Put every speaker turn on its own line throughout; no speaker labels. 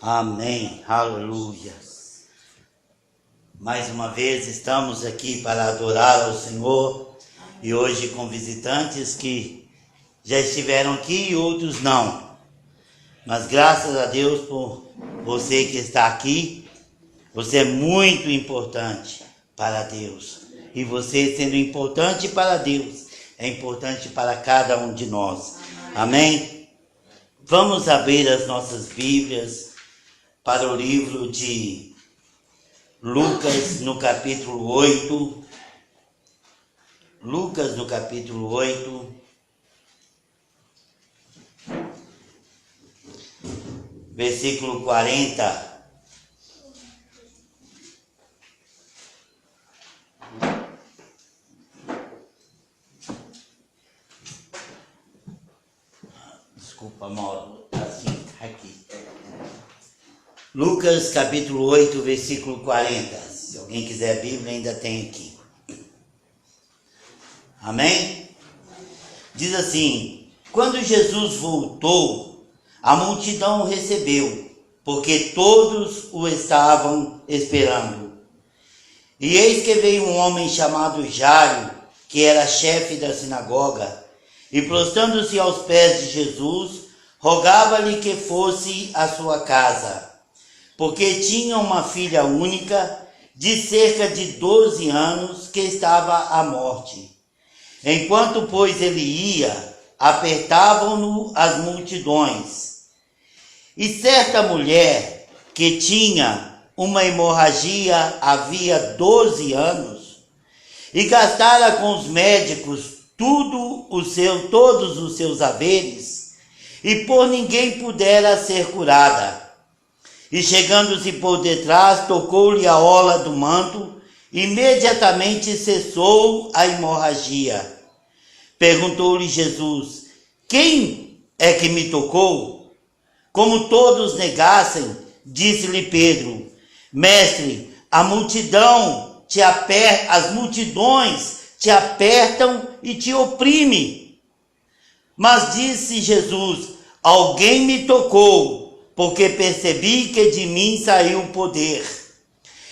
Amém, aleluia. Mais uma vez estamos aqui para adorar ao Senhor e hoje com visitantes que já estiveram aqui e outros não. Mas graças a Deus por você que está aqui, você é muito importante para Deus. E você sendo importante para Deus, é importante para cada um de nós. Amém? Vamos abrir as nossas Bíblias para o livro de Lucas, no capítulo 8. Lucas, no capítulo 8. Versículo 40. Desculpa, Mauro, assim, aqui. Lucas, capítulo 8, versículo 40. Se alguém quiser a Bíblia, ainda tem aqui. Amém? Diz assim: quando Jesus voltou, a multidão o recebeu, porque todos o estavam esperando. E eis que veio um homem chamado Jairo, que era chefe da sinagoga, e prostrando-se aos pés de Jesus, rogava-lhe que fosse à sua casa, porque tinha uma filha única, de cerca de 12 anos, que estava à morte. Enquanto, pois, ele ia, apertavam-no as multidões. E certa mulher, que tinha uma hemorragia havia 12 anos, e gastara com os médicos todos os seus haveres, e por ninguém pudera ser curada. E chegando-se por detrás, tocou-lhe a orla do manto, imediatamente cessou a hemorragia. Perguntou-lhe Jesus: quem é que me tocou? Como todos negassem, disse-lhe Pedro: Mestre, as multidões te apertam e te oprimem. Mas disse Jesus: alguém me tocou, porque percebi que de mim saiu o poder.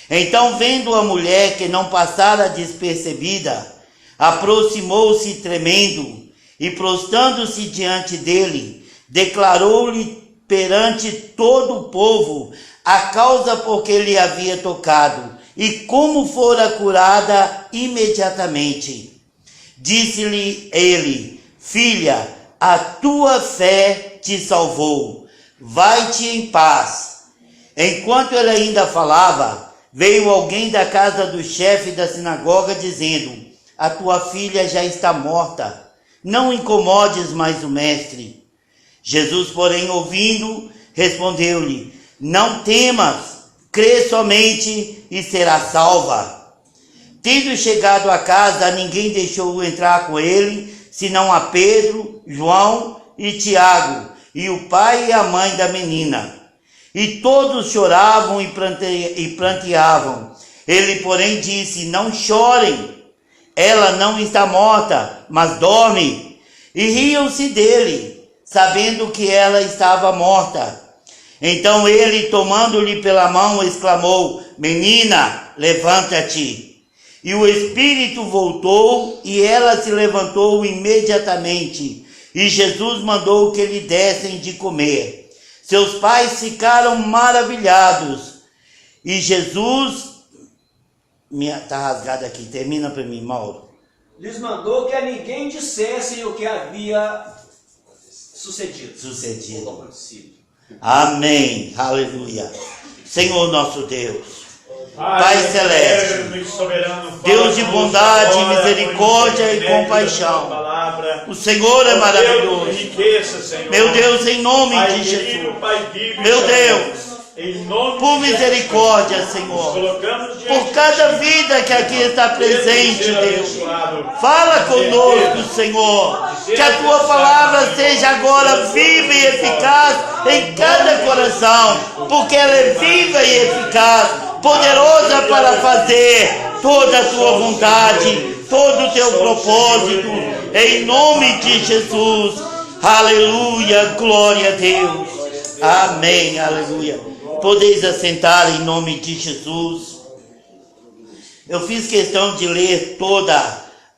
Então, vendo a mulher que não passara despercebida, aproximou-se tremendo e, prostrando-se diante dele, declarou-lhe perante todo o povo a causa por que lhe havia tocado e como fora curada imediatamente. Disse-lhe ele: filha, a tua fé te salvou. Vai-te em paz. Enquanto ele ainda falava, veio alguém da casa do chefe da sinagoga dizendo: a tua filha já está morta. Não incomodes mais o mestre. Jesus, porém, ouvindo, respondeu-lhe: não temas, crê somente e será salva. Tendo chegado a casa, ninguém deixou entrar com ele, senão a Pedro, João e Tiago, e o pai e a mãe da menina. E todos choravam e pranteavam. Ele, porém, disse: não chorem, ela não está morta, mas dorme. E riam-se dele, sabendo que ela estava morta. Então ele, tomando-lhe pela mão, exclamou: menina, levanta-te. E o espírito voltou, e ela se levantou imediatamente. E Jesus mandou que lhe dessem de comer. Seus pais ficaram maravilhados. E Jesus... Está rasgado aqui, termina para mim, Mauro.
Lhes mandou que a ninguém dissessem o que havia sucedido.
Amém, aleluia. Senhor nosso Deus, Pai celeste, Deus de bondade, misericórdia e compaixão, o Senhor é maravilhoso. Meu Deus, em nome de Jesus, meu Deus, por misericórdia, Senhor, por cada vida que aqui está presente, Deus, fala conosco, Senhor, que a tua palavra seja agora viva e eficaz em cada coração, porque ela é viva e eficaz, poderosa para fazer toda a tua vontade, todo o teu propósito, em nome de Jesus. Aleluia, glória a Deus. Amém, aleluia. Podeis assentar em nome de Jesus. Eu fiz questão de ler toda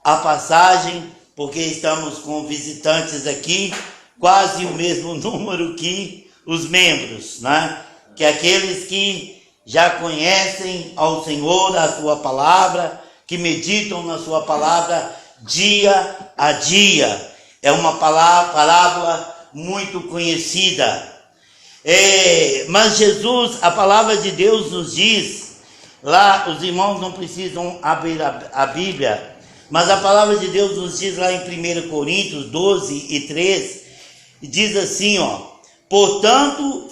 a passagem, porque estamos com visitantes aqui, quase o mesmo número que os membros, né? Que aqueles que já conhecem ao Senhor, a sua palavra, que meditam na sua palavra dia a dia. É uma parábola muito conhecida. Mas Jesus, a palavra de Deus nos diz, lá os irmãos não precisam abrir a Bíblia, mas a palavra de Deus nos diz lá em 1 Coríntios 12:3, diz assim, portanto,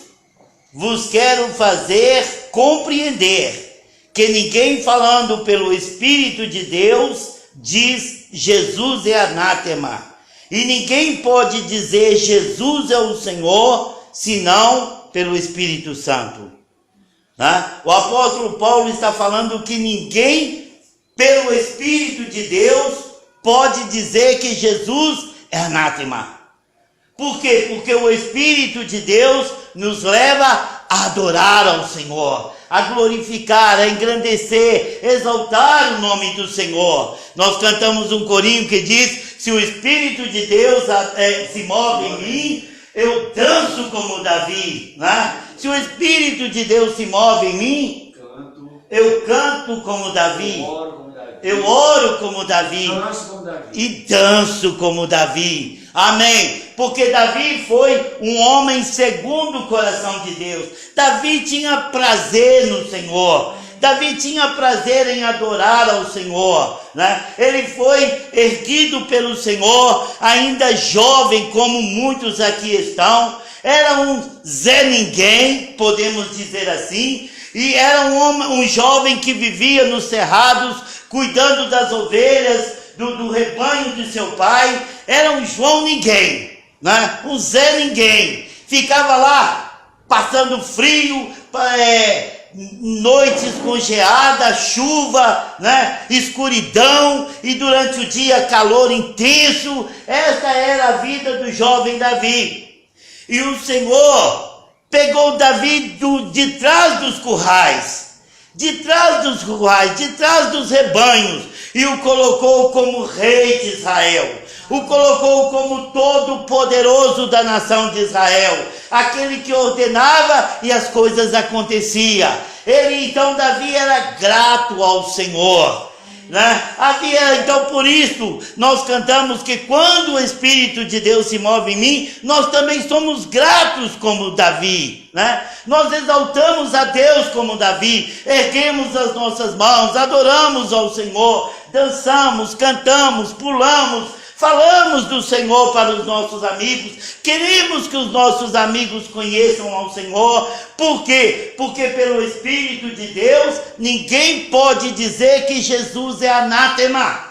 vos quero fazer compreender que ninguém falando pelo Espírito de Deus diz Jesus é anátema, e ninguém pode dizer Jesus é o Senhor senão pelo Espírito Santo. O apóstolo Paulo está falando que ninguém pelo Espírito de Deus pode dizer que Jesus é anátema. Por quê? Porque o Espírito de Deus nos leva a adorar ao Senhor, a glorificar, a engrandecer, exaltar o nome do Senhor. Nós cantamos um corinho que diz, se o Espírito de Deus se move em mim, eu danço como Davi, né? Se o Espírito de Deus se move em mim, eu canto como Davi, eu oro como Davi, e danço como Davi. Amém. Porque Davi foi um homem segundo o coração de Deus. Davi tinha prazer no Senhor. Davi tinha prazer em adorar ao Senhor, né? Ele foi erguido pelo Senhor, ainda jovem, como muitos aqui estão. Era um Zé Ninguém, podemos dizer assim. E era um jovem que vivia nos cerrados, cuidando das ovelhas, do rebanho de seu pai. Era um João Ninguém, né? Um Zé Ninguém. Ficava lá, passando frio, noites com geada, chuva, né? Escuridão, e durante o dia calor intenso. Esta era a vida do jovem Davi. E o Senhor pegou Davi de trás dos currais, de trás dos rebanhos, e o colocou como rei de Israel. O colocou como todo poderoso da nação de Israel, aquele que ordenava e as coisas aconteciam. Então Davi era grato ao Senhor, né? Então por isso nós cantamos que quando o Espírito de Deus se move em mim, nós também somos gratos como Davi, né? Nós exaltamos a Deus como Davi, erguemos as nossas mãos, adoramos ao Senhor, dançamos, cantamos, pulamos, falamos do Senhor para os nossos amigos. Queremos que os nossos amigos conheçam ao Senhor. Por quê? Porque pelo Espírito de Deus, ninguém pode dizer que Jesus é anátema.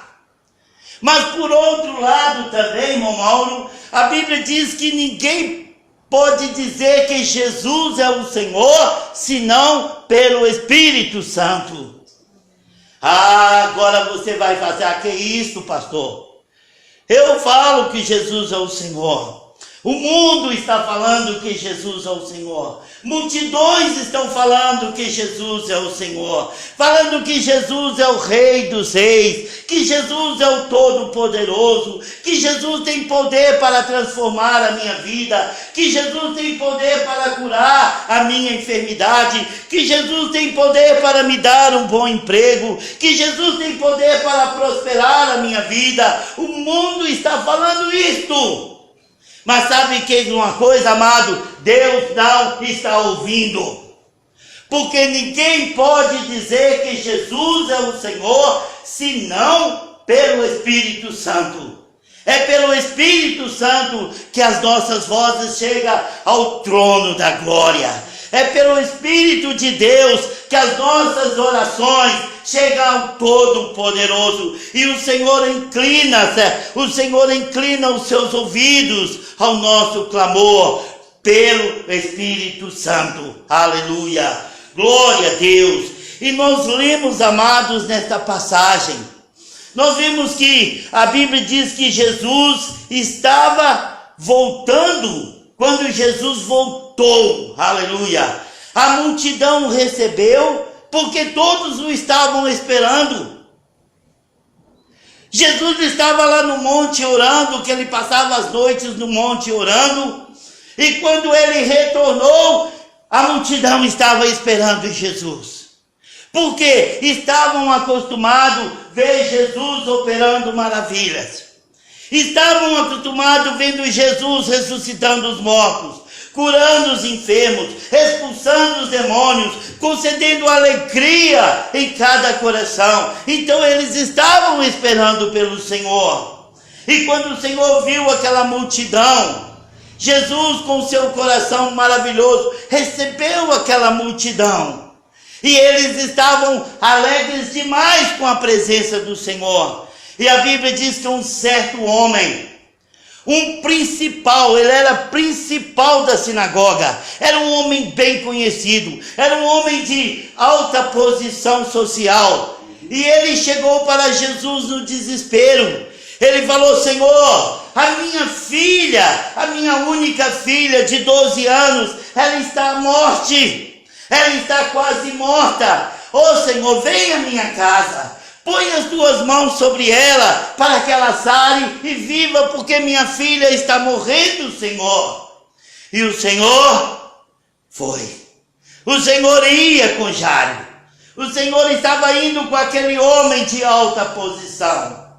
Mas por outro lado também, irmão Mauro, a Bíblia diz que ninguém pode dizer que Jesus é o Senhor, senão pelo Espírito Santo. Agora você vai fazer, que isso, pastor? Eu falo que Jesus é o Senhor. O mundo está falando que Jesus é o Senhor. Multidões estão falando que Jesus é o Senhor. Falando que Jesus é o Rei dos Reis. Que Jesus é o Todo-Poderoso. Que Jesus tem poder para transformar a minha vida. Que Jesus tem poder para curar a minha enfermidade. Que Jesus tem poder para me dar um bom emprego. Que Jesus tem poder para prosperar a minha vida. O mundo está falando isto. Mas sabe que uma coisa, amado? Deus não está ouvindo. Porque ninguém pode dizer que Jesus é o Senhor, senão pelo Espírito Santo. É pelo Espírito Santo que as nossas vozes chegam ao trono da glória. É pelo Espírito de Deus que as nossas orações chegam ao Todo-Poderoso. E o Senhor inclina os seus ouvidos ao nosso clamor pelo Espírito Santo. Aleluia! Glória a Deus! E nós lemos, amados, nesta passagem. Nós vimos que a Bíblia diz que Jesus estava voltando. Quando Jesus voltou, aleluia, A multidão o recebeu porque todos o estavam esperando. Jesus estava lá no monte orando, que ele passava as noites no monte orando, e quando ele retornou, a multidão estava esperando Jesus, porque estavam acostumados a ver Jesus operando maravilhas, estavam acostumados vendo Jesus ressuscitando os mortos, curando os enfermos, expulsando os demônios, concedendo alegria em cada coração. Então eles estavam esperando pelo Senhor. E quando o Senhor viu aquela multidão, Jesus, com seu coração maravilhoso, recebeu aquela multidão. E eles estavam alegres demais com a presença do Senhor. E a Bíblia diz que um certo homem, um principal, ele era principal da sinagoga, era um homem bem conhecido, era um homem de alta posição social, e ele chegou para Jesus no desespero. Ele falou: Senhor, a minha filha, a minha única filha de 12 anos, ela está à morte, ela está quase morta. Senhor, vem à minha casa, põe as tuas mãos sobre ela, para que ela sare e viva, porque minha filha está morrendo, Senhor. E o Senhor foi. O Senhor ia com Jairo. O Senhor estava indo com aquele homem de alta posição.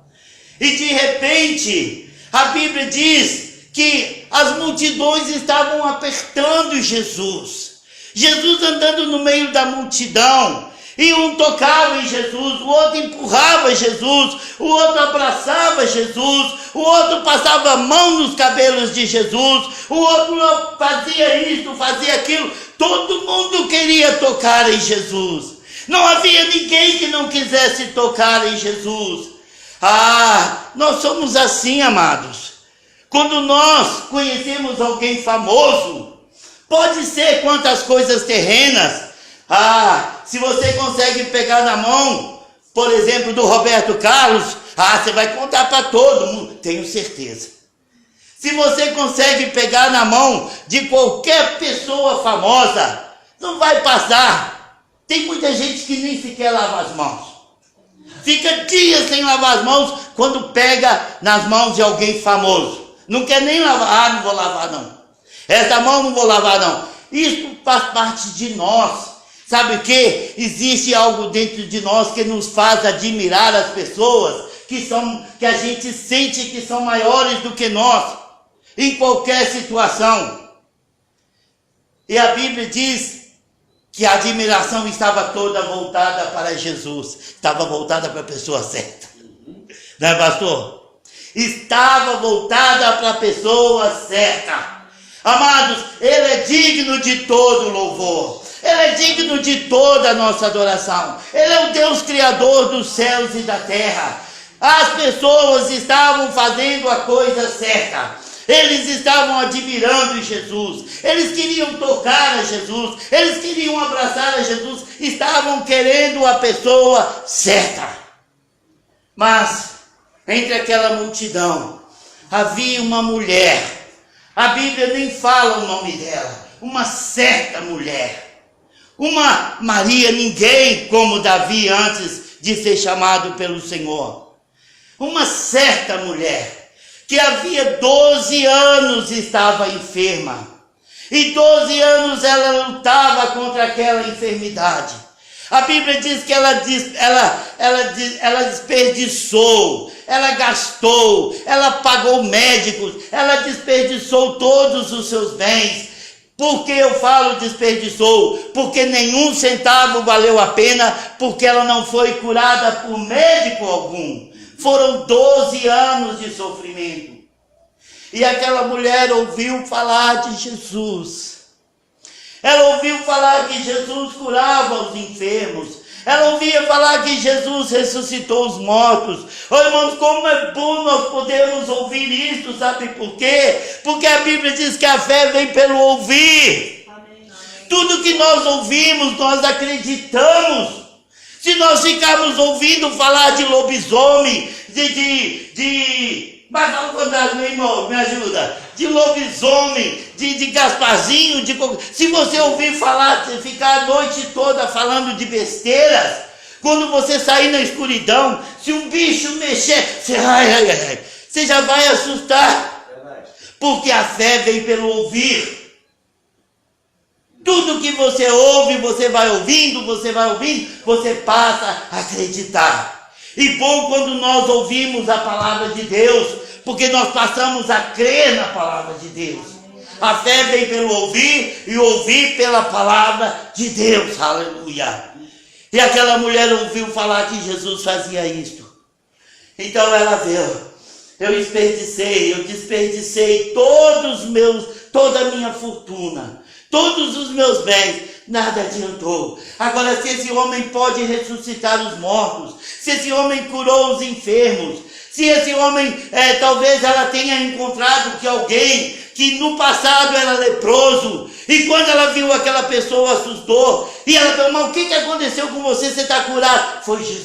E de repente, a Bíblia diz que as multidões estavam apertando Jesus. Jesus andando no meio da multidão. E um tocava em Jesus, o outro empurrava Jesus, o outro abraçava Jesus, o outro passava a mão nos cabelos de Jesus, o outro fazia isso, fazia aquilo. Todo mundo queria tocar em Jesus. Não havia ninguém que não quisesse tocar em Jesus. Nós somos assim, amados. Quando nós conhecemos alguém famoso, pode ser quantas coisas terrenas. Se você consegue pegar na mão, por exemplo, do Roberto Carlos, você vai contar para todo mundo, tenho certeza. Se você consegue pegar na mão de qualquer pessoa famosa, não vai passar. Tem muita gente que nem sequer lava as mãos. Fica dias sem lavar as mãos quando pega nas mãos de alguém famoso. Não quer nem lavar. Não vou lavar não. Essa mão não vou lavar não. Isso faz parte de nós. Sabe o que? Existe algo dentro de nós que nos faz admirar as pessoas que a gente sente que são maiores do que nós, em qualquer situação. E a Bíblia diz que a admiração estava toda voltada para Jesus, estava voltada para a pessoa certa. Não é, pastor? Estava voltada para a pessoa certa. Amados, Ele é digno de todo louvor. Ele é digno de toda a nossa adoração. Ele é o Deus Criador dos céus e da terra. As pessoas estavam fazendo a coisa certa. Eles estavam admirando Jesus. Eles queriam tocar a Jesus. Eles queriam abraçar a Jesus. Estavam querendo a pessoa certa. Mas, entre aquela multidão, havia uma mulher. A Bíblia nem fala o nome dela. Uma certa mulher. Uma Maria, ninguém como Davi antes de ser chamado pelo Senhor. Uma certa mulher que havia 12 anos estava enferma. E 12 anos ela lutava contra aquela enfermidade. A Bíblia diz que ela desperdiçou, ela gastou, ela pagou médicos, ela desperdiçou todos os seus bens. Por que eu falo desperdiçou? Porque nenhum centavo valeu a pena, porque ela não foi curada por médico algum. Foram 12 anos de sofrimento. E aquela mulher ouviu falar de Jesus. Ela ouviu falar que Jesus curava os enfermos. Ela ouvia falar que Jesus ressuscitou os mortos. Irmãos, como é bom nós podermos ouvir isso, sabe por quê? Porque a Bíblia diz que a fé vem pelo ouvir. Amém. Tudo que nós ouvimos, nós acreditamos. Se nós ficarmos ouvindo falar de lobisomem, de Mas fala o contrário, meu irmão, me ajuda. De lobisomem, de Gasparzinho, se você ouvir falar, ficar a noite toda falando de besteiras, quando você sair na escuridão, se um bicho mexer, você já vai assustar. Porque a fé vem pelo ouvir. Tudo que você ouve, você vai ouvindo, você passa a acreditar. E bom quando nós ouvimos a palavra de Deus, porque nós passamos a crer na palavra de Deus. A fé vem pelo ouvir e ouvir pela palavra de Deus. Aleluia. E aquela mulher ouviu falar que Jesus fazia isto. Então ela viu. Eu desperdicei toda a minha fortuna, todos os meus bens, nada adiantou. Agora, se esse homem pode ressuscitar os mortos, se esse homem curou os enfermos, se esse homem, talvez ela tenha encontrado que alguém que no passado era leproso, e quando ela viu aquela pessoa, assustou, e ela falou, mas o que aconteceu com você? Você está curado? Foi Jesus.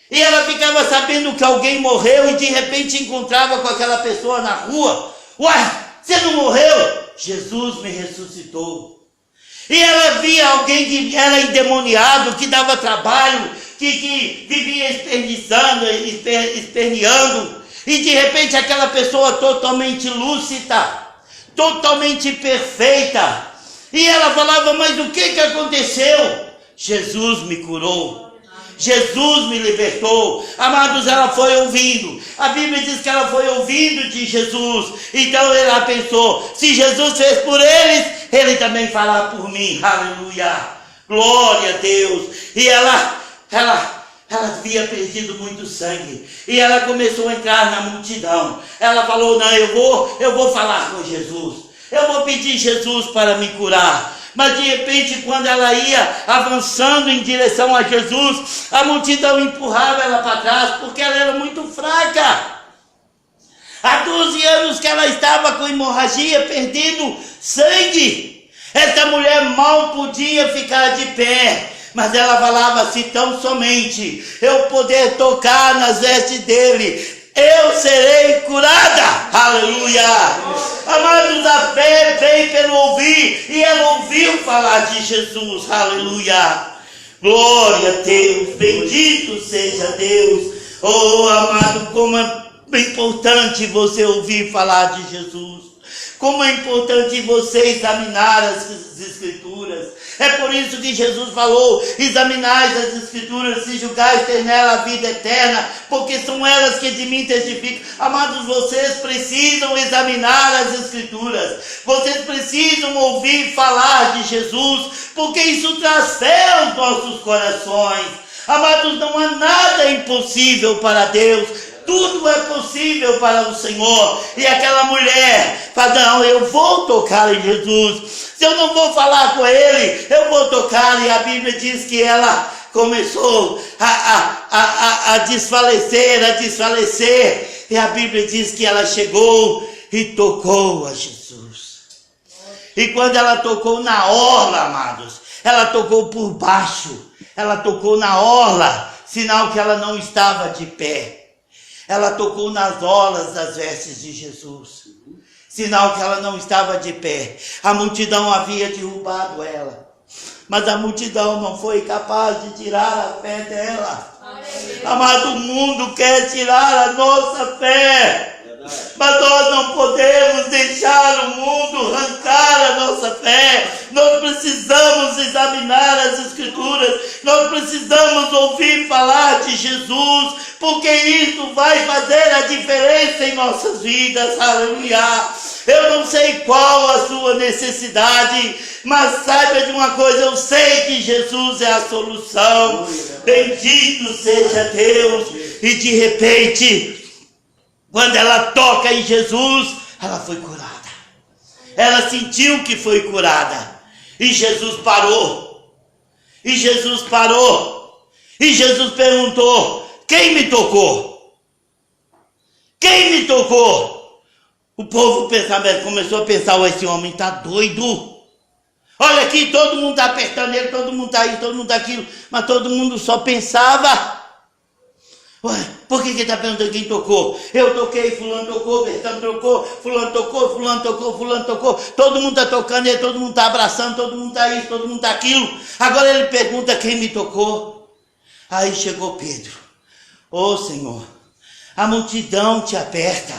E ela ficava sabendo que alguém morreu e de repente encontrava com aquela pessoa na rua. Uai, você não morreu? Jesus me ressuscitou. E ela via alguém que era endemoniado, que dava trabalho, que vivia esperneando. E de repente aquela pessoa totalmente lúcida, totalmente perfeita. E ela falava, mas o que aconteceu? Jesus me curou. Jesus me libertou. Amados, ela foi ouvindo. A Bíblia diz que ela foi ouvindo de Jesus. Então ela pensou, se Jesus fez por eles, Ele também fará por mim. Aleluia. Glória a Deus. E ela havia perdido muito sangue. E ela começou a entrar na multidão. Ela falou, não, eu vou falar com Jesus. Eu vou pedir Jesus para me curar. Mas de repente, quando ela ia avançando em direção a Jesus, a multidão empurrava ela para trás, porque ela era muito fraca. Há 12 anos que ela estava com hemorragia, perdendo sangue. Essa mulher mal podia ficar de pé, mas ela falava, se tão somente eu poder tocar nas vestes dele, eu serei curada. Aleluia. Amados, a fé vem pelo ouvir, e ela ouviu falar de Jesus. Aleluia. Glória a Deus. Bendito seja Deus. Oh, amado, como é importante você ouvir falar de Jesus. Como é importante você examinar as Escrituras. É por isso que Jesus falou, examinai as Escrituras, se julgais ter nela a vida eterna, porque são elas que de mim testificam. Amados, vocês precisam examinar as Escrituras. Vocês precisam ouvir falar de Jesus, porque isso traz fé aos nossos corações. Amados, não há nada impossível para Deus. Tudo é possível para o Senhor. E aquela mulher fala, não, eu vou tocar em Jesus. Se eu não vou falar com Ele, eu vou tocar. E a Bíblia diz que ela começou a desfalecer. E a Bíblia diz que ela chegou e tocou a Jesus. E quando ela tocou na orla, amados, ela tocou por baixo. Ela tocou na orla, sinal que ela não estava de pé. Ela tocou nas orlas das vestes de Jesus, sinal que ela não estava de pé. A multidão havia derrubado ela, mas a multidão não foi capaz de tirar a fé dela. Amado, o mundo quer tirar a nossa fé, mas nós não podemos deixar o mundo arrancar a nossa fé. Nós precisamos examinar as Escrituras, nós precisamos ouvir falar de Jesus, porque isso vai fazer a diferença em nossas vidas. Aleluia. Eu não sei qual a sua necessidade, mas saiba de uma coisa, eu sei que Jesus é a solução. Bendito seja Deus. E de repente, quando ela toca em Jesus, ela foi curada. Ela sentiu que foi curada. E Jesus parou. E Jesus parou. E Jesus perguntou, quem me tocou? Quem me tocou? O povo começou a pensar, esse homem está doido. Olha aqui, todo mundo está apertando ele, todo mundo está isso, todo mundo está aquilo. Mas todo mundo só pensava. Ué, por que está perguntando quem tocou? Eu toquei, fulano tocou, Bertão tocou, fulano tocou, fulano tocou, fulano tocou. Todo mundo está tocando, e todo mundo está abraçando, todo mundo está isso, todo mundo está aquilo. Agora ele pergunta quem me tocou. Aí chegou Pedro. Ô Senhor, a multidão te aperta,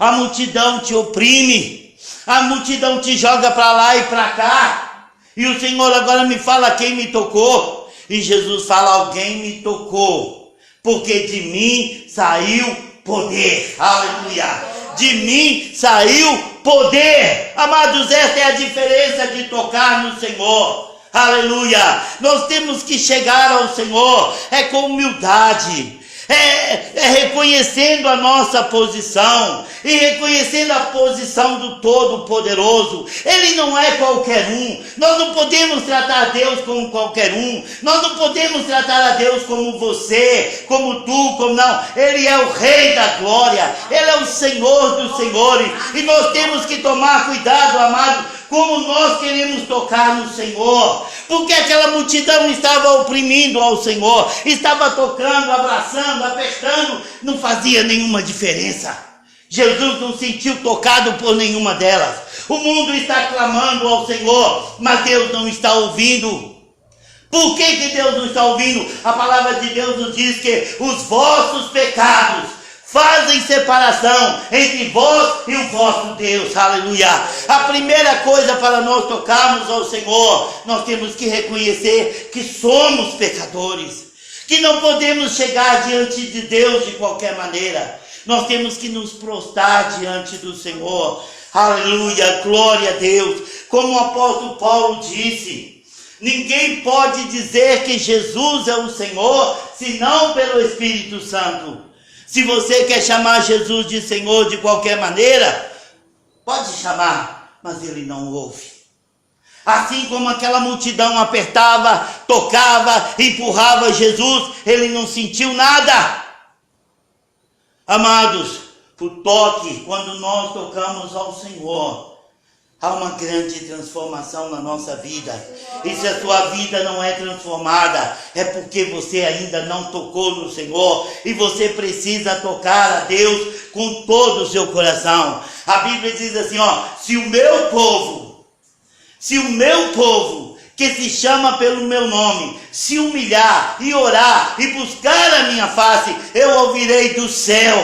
a multidão te oprime, a multidão te joga para lá e para cá. E o Senhor agora me fala quem me tocou. E Jesus fala, alguém me tocou. Porque de mim saiu poder, aleluia, de mim saiu poder. Amados, essa é a diferença de tocar no Senhor, aleluia. Nós temos que chegar ao Senhor, com humildade, reconhecendo a nossa posição e reconhecendo a posição do Todo-Poderoso. Ele não é qualquer um. Nós não podemos tratar a Deus como qualquer um. Nós não podemos tratar a Deus como você, como tu, como não. Ele é o Rei da Glória. Ele é o Senhor dos Senhores. E nós temos que tomar cuidado, amado, como nós queremos tocar no Senhor, porque aquela multidão estava oprimindo ao Senhor, estava tocando, abraçando, apertando, não fazia nenhuma diferença. Jesus não se sentiu tocado por nenhuma delas. O mundo está clamando ao Senhor, mas Deus não está ouvindo. Por que Deus não está ouvindo? A palavra de Deus nos diz que os vossos pecados fazem separação entre vós e o vosso Deus, aleluia. A primeira coisa para nós tocarmos ao Senhor, nós temos que reconhecer que somos pecadores, que não podemos chegar diante de Deus de qualquer maneira. Nós temos que nos prostrar diante do Senhor, aleluia, glória a Deus. Como o apóstolo Paulo disse, ninguém pode dizer que Jesus é o Senhor, senão pelo Espírito Santo. Se você quer chamar Jesus de Senhor de qualquer maneira, pode chamar, mas ele não ouve. Assim como aquela multidão apertava, tocava, empurrava Jesus, ele não sentiu nada. Amados, o toque, quando nós tocamos ao Senhor, há uma grande transformação na nossa vida. E se a sua vida não é transformada, é porque você ainda não tocou no Senhor. E você precisa tocar a Deus com todo o seu coração. A Bíblia diz assim, se o meu povo, que se chama pelo meu nome, se humilhar e orar e buscar a minha face, eu ouvirei do céu,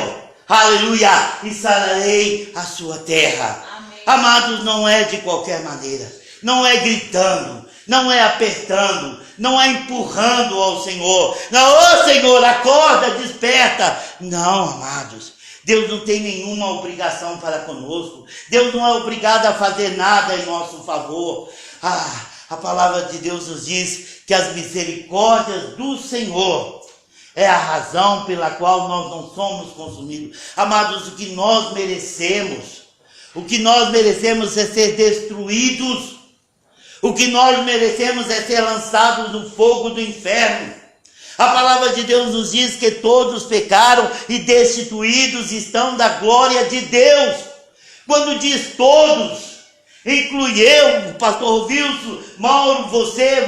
aleluia, e sararei a sua terra. Amados, não é de qualquer maneira, não é gritando, não é apertando, não é empurrando ao Senhor. Não, Senhor, acorda, desperta. Não, amados, Deus não tem nenhuma obrigação para conosco. Deus não é obrigado a fazer nada em nosso favor. A palavra de Deus nos diz que as misericórdias do Senhor é a razão pela qual nós não somos consumidos. Amados, o que nós merecemos é ser destruídos. O que nós merecemos é ser lançados no fogo do inferno. A palavra de Deus nos diz que todos pecaram e destituídos estão da glória de Deus. Quando diz todos, inclui eu, o pastor Wilson, Mauro, você.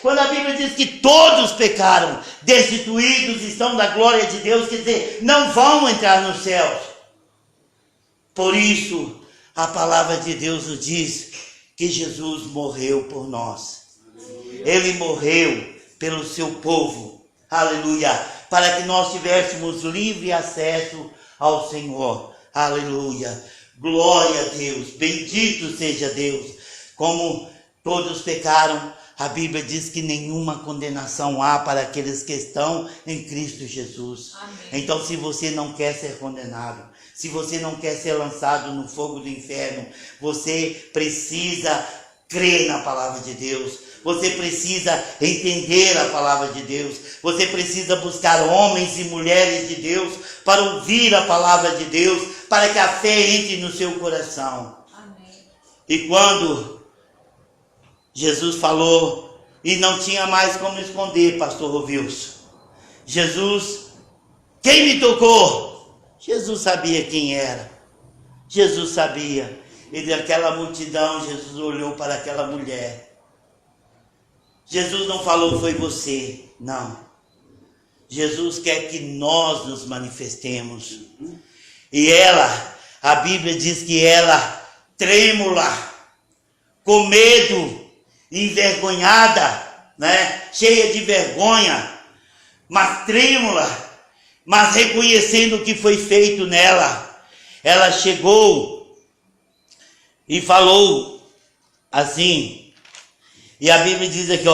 Quando a Bíblia diz que todos pecaram, destituídos estão da glória de Deus, quer dizer, não vão entrar nos céus. Por isso, a palavra de Deus nos diz que Jesus morreu por nós. Ele morreu pelo seu povo, aleluia, para que nós tivéssemos livre acesso ao Senhor, aleluia, glória a Deus, bendito seja Deus. Como todos pecaram, a Bíblia diz que nenhuma condenação há para aqueles que estão em Cristo Jesus. Amém. Então, se você não quer ser condenado, se você não quer ser lançado no fogo do inferno, você precisa crer na palavra de Deus. Você precisa entender a palavra de Deus. Você precisa buscar homens e mulheres de Deus para ouvir a palavra de Deus, para que a fé entre no seu coração. Amém. E quando Jesus falou, e não tinha mais como esconder, pastor Wilson, Jesus, quem me tocou? Jesus sabia quem era. Jesus sabia. E daquela multidão, Jesus olhou para aquela mulher. Jesus não falou, foi você. Não. Jesus quer que nós nos manifestemos. E ela, a Bíblia diz que ela, trêmula, com medo, envergonhada, né? Cheia de vergonha, mas trêmula, mas reconhecendo o que foi feito nela, ela chegou e falou assim, e a Bíblia diz aqui,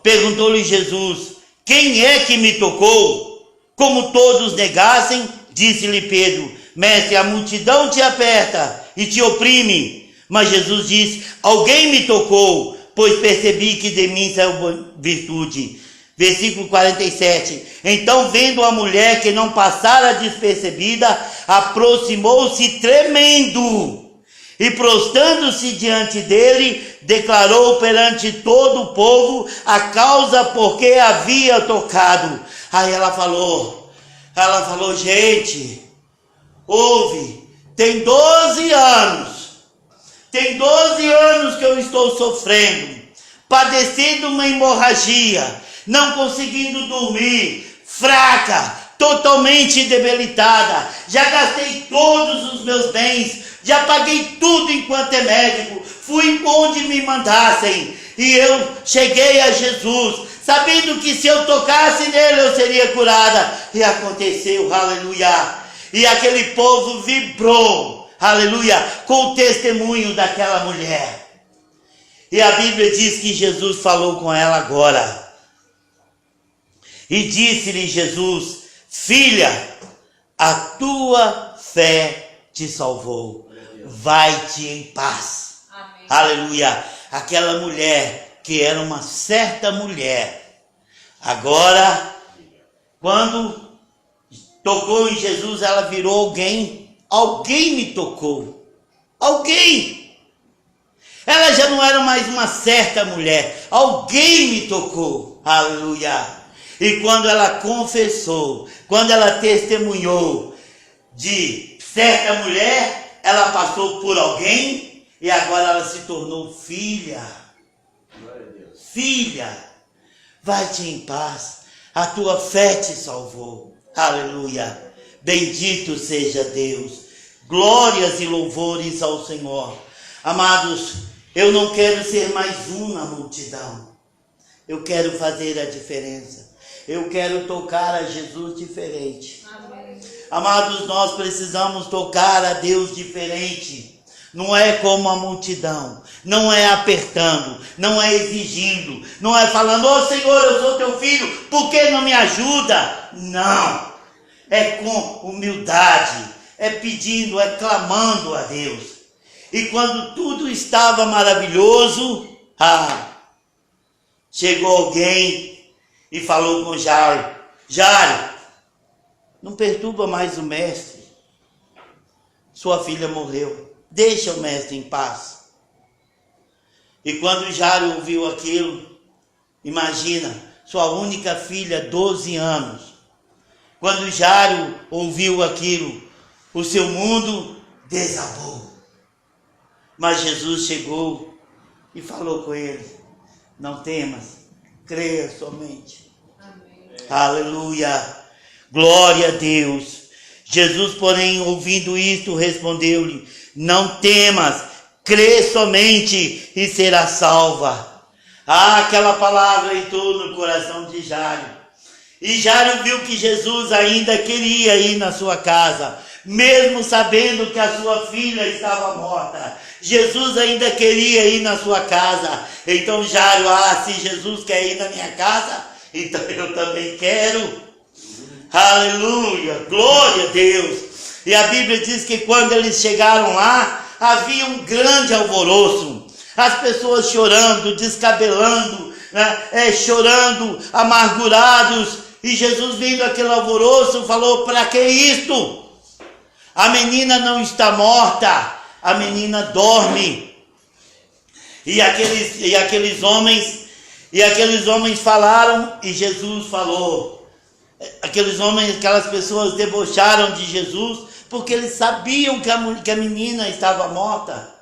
perguntou-lhe Jesus, quem é que me tocou? Como todos negassem, disse-lhe Pedro, mestre, a multidão te aperta e te oprime. Mas Jesus disse, alguém me tocou, pois percebi que de mim saiu virtude. Versículo 47. Então, vendo a mulher que não passara despercebida, aproximou-se tremendo e, prostrando-se diante dele, declarou perante todo o povo a causa por que havia tocado. Aí ela falou, gente, ouve, tem 12 anos que eu estou sofrendo, padecendo uma hemorragia, não conseguindo dormir, fraca, totalmente debilitada, já gastei todos os meus bens, já paguei tudo enquanto é médico, fui onde me mandassem, e eu cheguei a Jesus, sabendo que se eu tocasse nele eu seria curada, e aconteceu, aleluia, e aquele povo vibrou, aleluia, com o testemunho daquela mulher, e a Bíblia diz que Jesus falou com ela agora, e disse-lhe Jesus, filha, a tua fé te salvou, vai-te em paz. Amém. Aleluia. Aquela mulher que era uma certa mulher, agora, quando tocou em Jesus, ela virou alguém me tocou, alguém. Ela já não era mais uma certa mulher, alguém me tocou, aleluia. E quando ela confessou, quando ela testemunhou de certa mulher, ela passou por alguém e agora ela se tornou filha. Filha, vai-te em paz, a tua fé te salvou. Aleluia. Bendito seja Deus. Glórias e louvores ao Senhor. Amados, eu não quero ser mais um na multidão. Eu quero fazer a diferença. Eu quero tocar a Jesus diferente. Amém. Amados, nós precisamos tocar a Deus diferente. Não é como a multidão. Não é apertando. Não é exigindo. Não é falando, Senhor, eu sou teu filho, por que não me ajuda? Não. É com humildade. É pedindo, é clamando a Deus. E quando tudo estava maravilhoso, chegou alguém e falou com Jairo, não perturba mais o mestre, sua filha morreu, deixa o mestre em paz. E quando Jairo ouviu aquilo, imagina, sua única filha, 12 anos, quando Jairo ouviu aquilo, o seu mundo desabou. Mas Jesus chegou e falou com ele, não temas, creia somente. Amém. Aleluia. Glória a Deus. Jesus, porém, ouvindo isto, respondeu-lhe, não temas, crê somente e será salva. Aquela palavra entrou no coração de Jairo. E Jairo viu que Jesus ainda queria ir na sua casa, mesmo sabendo que a sua filha estava morta. Jesus ainda queria ir na sua casa. Então Jairo, se Jesus quer ir na minha casa, então eu também quero. Aleluia, glória a Deus. E a Bíblia diz que quando eles chegaram lá, havia um grande alvoroço. As pessoas chorando, descabelando, né? Chorando, amargurados. E Jesus, vendo aquele alvoroço, falou, para que isto? A menina não está morta, a menina dorme. E aqueles homens falaram, e Jesus falou. Aquelas pessoas debocharam de Jesus, porque eles sabiam que a menina estava morta.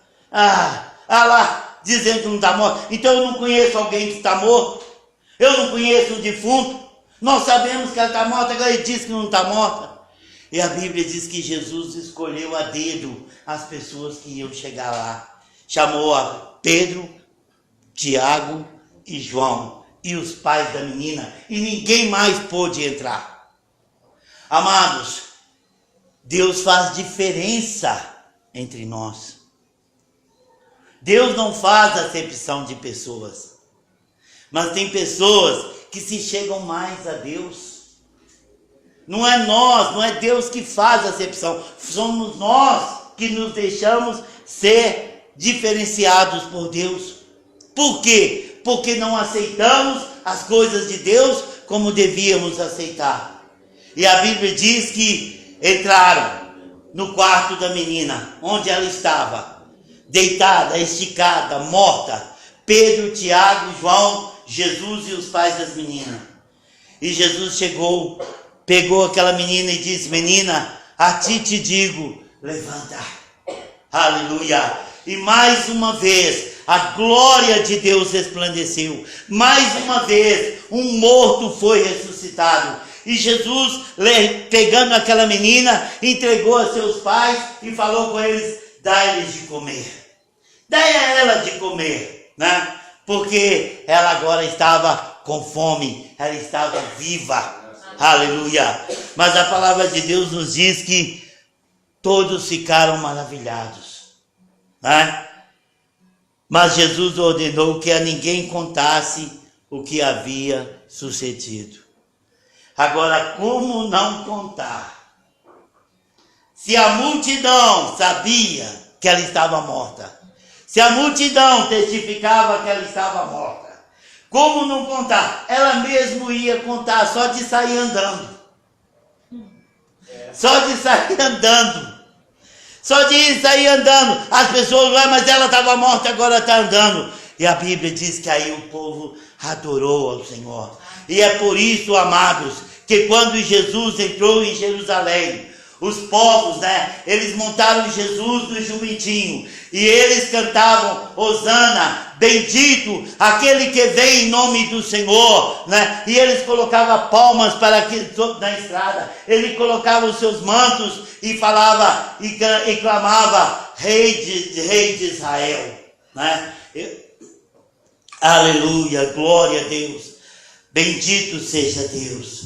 Lá, dizendo que não está morta. Então eu não conheço alguém que está morto. Eu não conheço o defunto. Nós sabemos que ela está morta, agora ele diz que não está morta. E a Bíblia diz que Jesus escolheu a dedo as pessoas que iam chegar lá. Chamou a Pedro, Tiago e João e os pais da menina. E ninguém mais pôde entrar. Amados, Deus faz diferença entre nós. Deus não faz acepção de pessoas. Mas tem pessoas que se chegam mais a Deus. Não é nós, não é Deus que faz acepção. Somos nós que nos deixamos ser diferenciados por Deus. Por quê? Porque não aceitamos as coisas de Deus como devíamos aceitar. E a Bíblia diz que entraram no quarto da menina, onde ela estava, deitada, esticada, morta. Pedro, Tiago, João, Jesus e os pais das meninas. E Jesus chegou, pegou aquela menina e disse: menina, a ti te digo, levanta. Aleluia. E mais uma vez, a glória de Deus resplandeceu. Mais uma vez, um morto foi ressuscitado. E Jesus, pegando aquela menina, entregou a seus pais e falou com eles: dai-lhes de comer. Dai a ela de comer, né? Porque ela agora estava com fome, ela estava viva. Aleluia. Mas a palavra de Deus nos diz que todos ficaram maravilhados, né? Mas Jesus ordenou que a ninguém contasse o que havia sucedido. Agora, como não contar? Se a multidão sabia que ela estava morta, se a multidão testificava que ela estava morta, como não contar? Ela mesmo ia contar só de sair andando. Só de sair andando. Só de sair andando. As pessoas, mas ela estava morta, agora está andando. E a Bíblia diz que aí o povo adorou ao Senhor. E é por isso, amados, que quando Jesus entrou em Jerusalém, os povos, né, eles montaram Jesus no jumentinho e eles cantavam: Hosana, bendito aquele que vem em nome do Senhor, né? E eles colocavam palmas para aquele na estrada. Ele colocava os seus mantos e falava e clamava: Rei de Israel, né? Aleluia, glória a Deus, bendito seja Deus.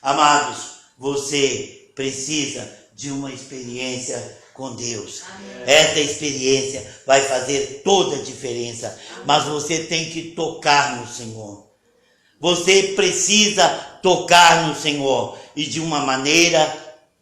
Amados, você precisa de uma experiência com Deus. Amém. Essa experiência vai fazer toda a diferença. Amém. Mas você tem que tocar no Senhor. Você precisa tocar no Senhor. E de uma maneira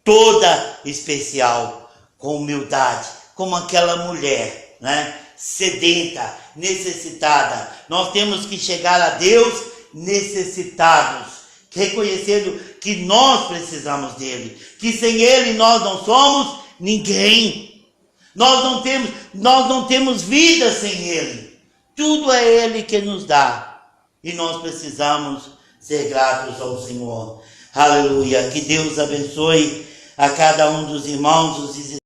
toda especial. Com humildade. Como aquela mulher, né? Sedenta, necessitada. Nós temos que chegar a Deus necessitados. Reconhecendo que nós precisamos dele, que sem ele nós não somos ninguém. Nós não temos vida sem ele. Tudo é ele que nos dá. E nós precisamos ser gratos ao Senhor. Aleluia. Que Deus abençoe a cada um dos irmãos,